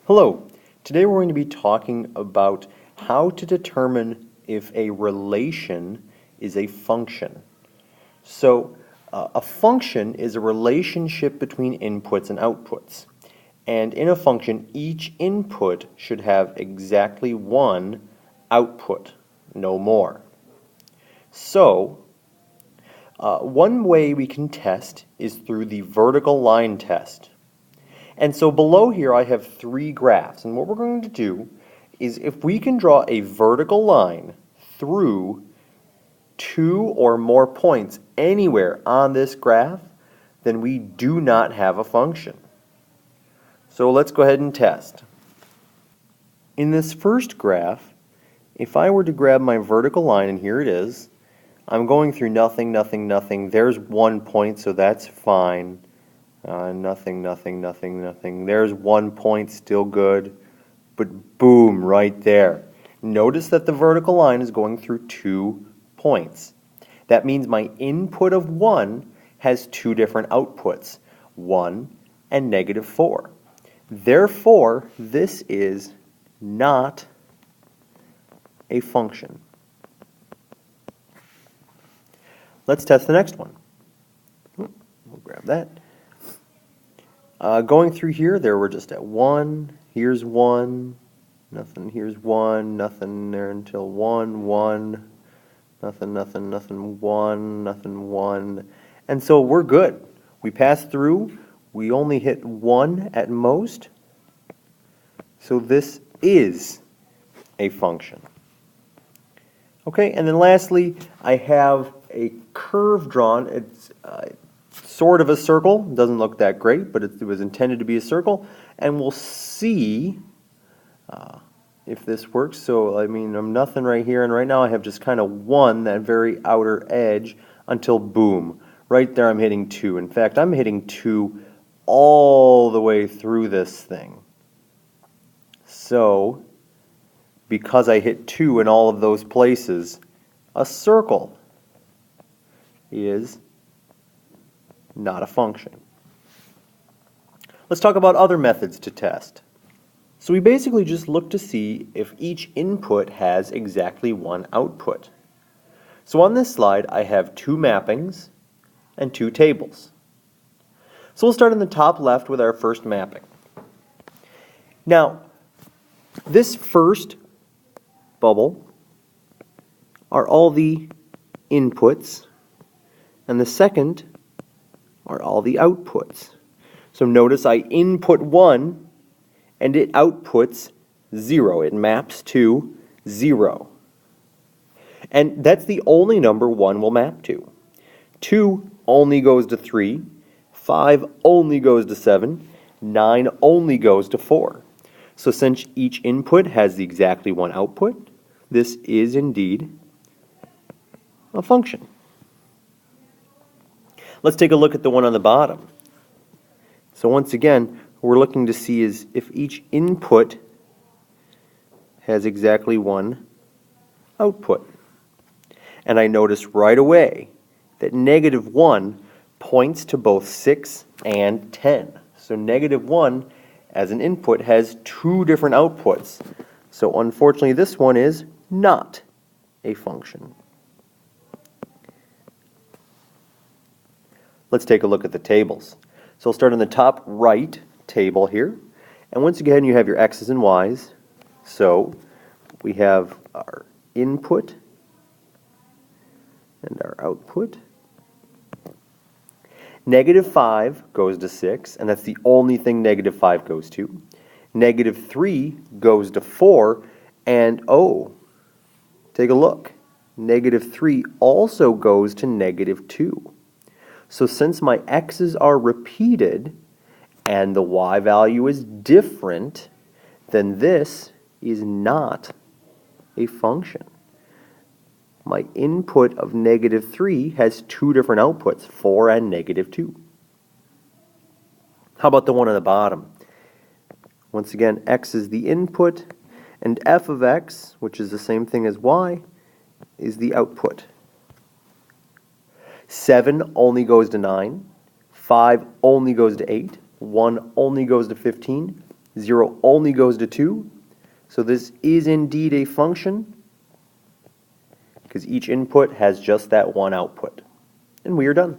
Hello, today we're going to be talking about how to determine if a relation is a function. A function is a relationship between inputs and outputs. And in a function, each input should have exactly one output, no more. One way we can test is through the vertical line test. And so below here I have three graphs, and what we're going to do is if we can draw a vertical line through two or more points anywhere on this graph, then we do not have a function. So let's go ahead and test. In this first graph, if I were to grab my vertical line, and here it is, I'm going through nothing, nothing, nothing. There's 1 point, so that's fine. Nothing, nothing, nothing, nothing. There's 1 point, still good. But boom, right there. Notice that the vertical line is going through 2 points. That means my input of 1 has 2 different outputs, 1 and -4. Therefore, this is not a function. Let's test the next one. We'll grab that. Going through here, there we're just at 1. Here's 1. Nothing. Here's 1. Nothing there until 1, 1. Nothing, nothing, nothing, 1, nothing, 1. And so we're good. We passed through. We only hit 1 at most. So this is a function. Okay, and then lastly, I have a curve drawn. It's sort of a circle. Doesn't look that great, but it was intended to be a circle. And we'll see if this works. So, I mean, I'm nothing right here, and right now I have just kind of 1, that very outer edge, until boom. Right there I'm hitting 2. In fact, I'm hitting 2 all the way through this thing. So, because I hit 2 in all of those places, a circle is not a function. Let's talk about other methods to test. So we basically just look to see if each input has exactly one output. So on this slide I have 2 mappings and 2 tables. So we'll start in the top left with our first mapping. Now, this first bubble are all the inputs, and the second are all the outputs. So notice I input 1 and it outputs 0. It maps to 0. And that's the only number 1 will map to. 2 only goes to 3, 5 only goes to 7, 9 only goes to 4. So since each input has exactly one output, this is indeed a function. Let's take a look at the one on the bottom. So once again, we're looking to see is if each input has exactly one output. And I notice right away that -1 points to both 6 and 10. So -1 as an input has 2 different outputs. So unfortunately this one is not a function. Let's take a look at the tables. So I'll start on the top right table here. And once again you have your x's and y's. So we have our input and our output. -5 goes to 6, and that's the only thing -5 goes to. -3 goes to 4, and oh, take a look. -3 also goes to -2. So since my x's are repeated and the y value is different, then this is not a function. My input of -3 has 2 different outputs, 4 and -2. How about the one on the bottom? Once again, x is the input, and f of x, which is the same thing as y, is the output. 7 only goes to 9, 5 only goes to 8, 1 only goes to 15, 0 only goes to 2. So this is indeed a function because each input has just that one output. And we are done.